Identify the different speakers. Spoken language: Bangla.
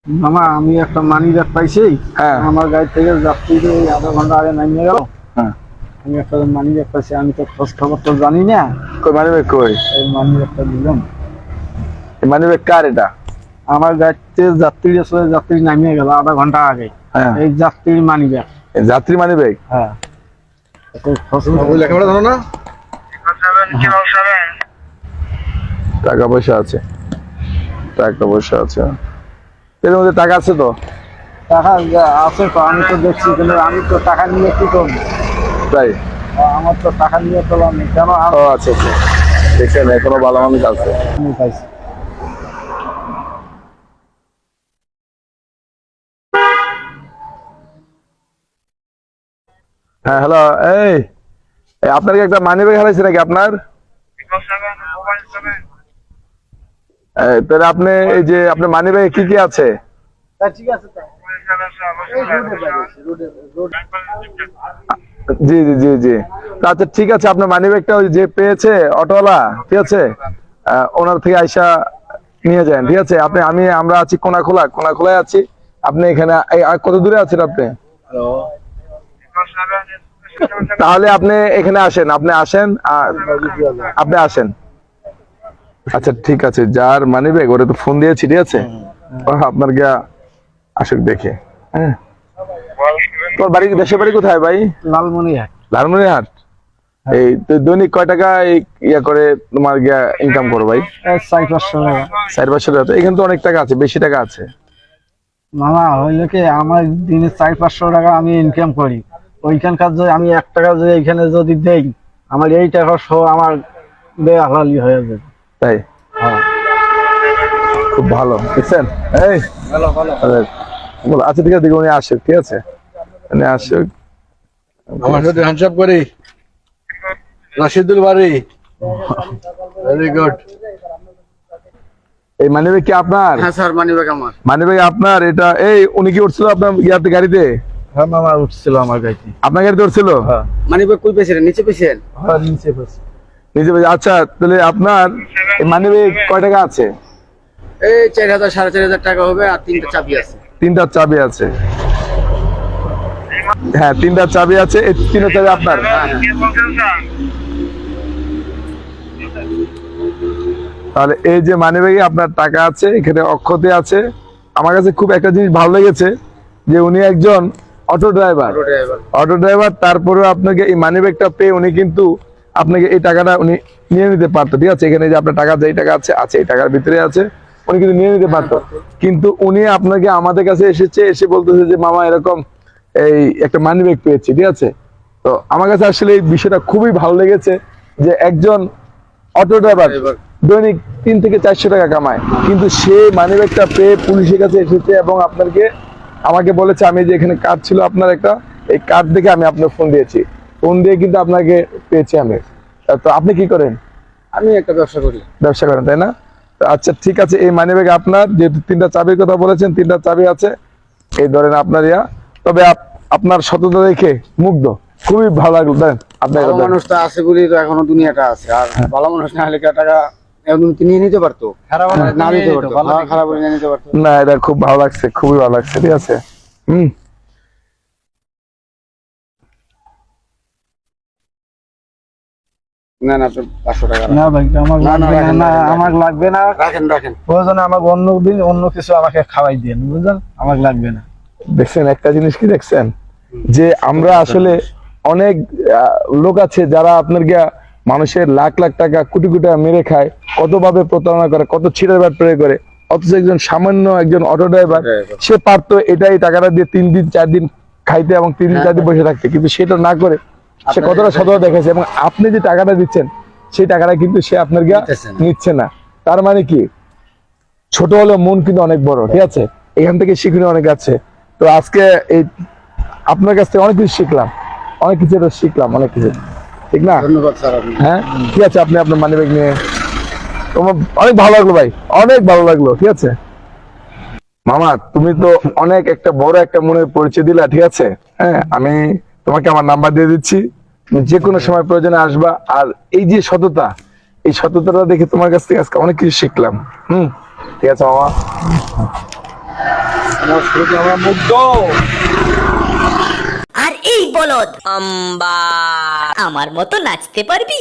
Speaker 1: মামা আমি একটা মানি ব্যাগ পাইছি।
Speaker 2: হ্যাঁ
Speaker 1: আমার গাড়ি থেকে যাত্রী আধা ঘন্টা আগে নামিয়ে গেল।
Speaker 2: হ্যাঁ
Speaker 1: আমি একটা মানি ব্যাগ পাইছি, আমি তো খোঁজ খবর তো জানি না।
Speaker 2: কই মানি ব্যাগ কই?
Speaker 1: এই মানি ব্যাগটা দিলাম।
Speaker 2: মানি ব্যাগ কার এটা?
Speaker 1: আমার গাড়িতে যাত্রী আসলে যাত্রী নামিয়ে গেল আধা ঘন্টা আগে।
Speaker 2: হ্যাঁ
Speaker 1: এই যাত্রীর মানি ব্যাগ।
Speaker 2: যাত্রী মানি ব্যাগ?
Speaker 1: হ্যাঁ
Speaker 2: লেখাপড়া জানো না? টাকা পয়সা আছে, টাকা পয়সা আছে, এর মধ্যে টাকা আছে তো?
Speaker 1: টাকা আছে তো, আমি তো দেখছি, কিন্তু আমি তো টাকা নিয়ে কি করবো?
Speaker 2: তাই?
Speaker 1: আমার তো টাকা নিয়ে তোলার নেই, কেন?
Speaker 2: ও আচ্ছা আচ্ছা, দেখছেন এখনো ভালো মানুষ আছে।
Speaker 1: আমি পাইছি।
Speaker 2: হ্যাঁ হ্যালো, এই আপনার কি একটা মানি ব্যাগ হারাইছে নাকি আপনার? তাহলে আপনি এই যে আপনার মানি ব্যাগে কি কি আছে?
Speaker 1: ঠিক আছে তো।
Speaker 2: জি জি জি জি, আচ্ছা ঠিক আছে, আপনার মানি ব্যাগটা ওই যে পেয়েছে অটোওয়ালা, ঠিক আছে, ওনার থেকে আইসা নিয়ে যান, ঠিক আছে? আমরা আছি কোনাখোলায় আছি। আপনি এখানে কত দূরে আছেন আপনি? তাহলে আপনি এখানে আসেন, আপনি আসেন। আচ্ছা ঠিক আছে, যার মানি ব্যাগ ওরা তো ফোন দিয়েছি, ঠিক আছে, আপনার গিয়া আসুক দেখে। হ্যাঁ, তোর বাড়ি, দেশের বাড়ি কোথায় ভাই?
Speaker 1: লালমনিরহাট।
Speaker 2: লালমনিরহাট। এই তুই দৈনিক কয় টাকা ইয়া করে তোমার গিয়া ইনকাম করো ভাই?
Speaker 1: 400-500 টাকা।
Speaker 2: 400 টাকা? এখানে তো অনেক টাকা আছে, বেশি টাকা আছে।
Speaker 1: মামা হইলো কি, আমার দিনে 400-500 টাকা আমি ইনকাম করি। ওইখানকার যদি আমি 1 টাকা যদি এখানে যদি দেই, আমার এই টাকা সহ আমার বেহালালি হয়ে যাবে।
Speaker 2: তাই?
Speaker 1: হ্যাঁ,
Speaker 2: খুব ভালো, বুঝছেন? এই
Speaker 1: ভালো ভালো।
Speaker 2: আচ্ছা ঠিক আছে, উনি আসুক, ঠিক আছে, উনি আসুক,
Speaker 3: আমার সাথে হ্যান্ডশেক করি। রাশিদুল বাড়ি, ভেরি গুড।
Speaker 2: এই মানি ব্যাগ কি আপনার?
Speaker 3: হ্যাঁ স্যার, মানি ব্যাগ আমার।
Speaker 2: মানি ব্যাগ আপনার এটা? এই উনি কি উঠছিল আপনার ইয়াতে গাড়িতে?
Speaker 1: হ্যাঁ মামা, উঠছিল আমার গাড়িতে।
Speaker 2: আপনার গাড়িতে উঠছিল?
Speaker 1: হ্যাঁ
Speaker 3: মানি ব্যাগ কই পেয়েছিলেন? নিচে পেয়েছেন?
Speaker 1: হ্যাঁ, নিচে বসে।
Speaker 2: নিজে আচ্ছা, তাহলে আপনার এই মানি ব্যাগ কয় টাকা আছে?
Speaker 3: এই 4000 4500 টাকা হবে, আর 3টা চাবি আছে।
Speaker 2: 3টা চাবি আছে? হ্যাঁ 3টা চাবি আছে, এই 3টা চাবি আপনার? তাহলে এই যে মানি ব্যাগে আপনার টাকা আছে, এখানে অক্ষতে আছে। আমার কাছে খুব একটা জিনিস ভালো লেগেছে, যে উনি একজন অটো ড্রাইভার, তারপরেও আপনাকে এই মানি ব্যাগটা পেয়ে উনি কিন্তু আপনাকে এই টাকাটা উনি নিয়ে নিতে পারতো, ঠিক আছে? এখানে যে আপনার টাকা, যেই টাকা আছে এই টাকার ভিতরে আছে, উনি কিন্তু নিয়ে নিতে পারতো। কিন্তু উনি আপনাকে আমাদের কাছে এসে বলতেছে যে মামা এরকম এই একটা মানি ব্যাগ পেয়েছি, ঠিক আছে? তো আমার কাছে আসলে এই বিষয়টা খুবই ভালো লেগেছে, যে একজন অটো ড্রাইভার দৈনিক 3 থেকে 400 টাকা কামায়, কিন্তু সে মানি ব্যাগটা পেয়ে পুলিশের কাছে এসেছে এবং আমাকে বলেছে, আমি যে এখানে কার্ড ছিল আপনার একটা, এই কার্ড দেখে আমি আপনার ফোন দিয়েছি, ফোন দিয়ে কিন্তু আপনাকে পেয়েছি আমি। তো আপনি কি করেন?
Speaker 3: আমি একটা ব্যবসা করি।
Speaker 2: ব্যবসা করেন, তাই না? তো আচ্ছা ঠিক আছে, এই মানি ব্যাগ আপনার, যেহেতু 3টা চাবির কথা বলেছেন, 3টা চাবি আছে, এই ধরেন আপনার ইয়া। তবে আপনার সততা দেখে মুগ্ধ, খুবই ভালো লাগলো। দেন আপনার
Speaker 3: ভালো মানুষটা আছে বলেই তো এখনো দুনিয়াটা আছে, আর ভালো মানুষ না হলে কি টাকা নিয়ে নিতে পারতো? না নিতে পারতো, খারাপ নিয়ে নিতে পারতো
Speaker 2: না। এটা খুব ভালো লাগছে, খুবই ভালো লাগছে, ঠিক আছে।
Speaker 3: না না, 500 টাকা
Speaker 1: না ভাই, আমার লাগবে না, আমার লাগবে না।
Speaker 3: রাখেন।
Speaker 1: প্রয়োজনে আমাকে অন্য দিন অন্য কিছু আমাকে খাওয়াই দিয়ে, বুঝলেন? আমার লাগবে না।
Speaker 2: দেখছেন একটা জিনিস কি দেখছেন, যে আমরা আসলে অনেক লোক আছে যারা আপনার গিয়া মানুষের লাখ লাখ টাকা, কোটি কোটি টাকা মেরে খায়, কতভাবে প্রতারণা করে, কত ছিঁড়ে ব্যাট প্রয়োগ করে। অথচ সামান্য একজন অটো ড্রাইভার, সে পারতো এই টাকাটা দিয়ে 3 দিন 4 দিন খাইতে এবং 3 দিন 4 দিন বসে থাকতে, কিন্তু সেটা না করে সে কতটা সততা দেখেছে। এবং আপনি যে টাকাটা দিচ্ছেন, সেই টাকাটা কিন্তু সে আপনার গিয়া নিচ্ছে না। তার মানে কি, ছোট হলেও মন কিন্তু অনেক বড়, ঠিক আছে? এখান থেকে শিখনে অনেক আছে। তো আজকে এই আপনার কাছ থেকে অনেক কিছু শিখলাম, অনেক কিছু ঠিক না?
Speaker 3: ধন্যবাদ স্যার।
Speaker 2: হ্যাঁ ঠিক আছে, আপনি আপনার মানি ব্যাগ নিয়ে, তোমার অনেক ভালো লাগলো ভাই, অনেক ভালো লাগলো, ঠিক আছে? মামা তুমি তো অনেক একটা বড় একটা মনের পরিচয় দিলা, ঠিক আছে? হ্যাঁ, আমি তোমাকে আমার নাম্বার দিয়ে দিচ্ছি, তুমি যে কোনো সময় প্রয়োজনে আসবা। আর এই যে সততা, এই সততাটা দেখে তোমার কাছ থেকে আজকে অনেক কিছু শিখলাম। ঠিক আছে মামা। আমার শুরুতে আমরা মুগ্ধ।
Speaker 4: আর এই বলদ আম্বা আমার মতো নাচতে পারবি?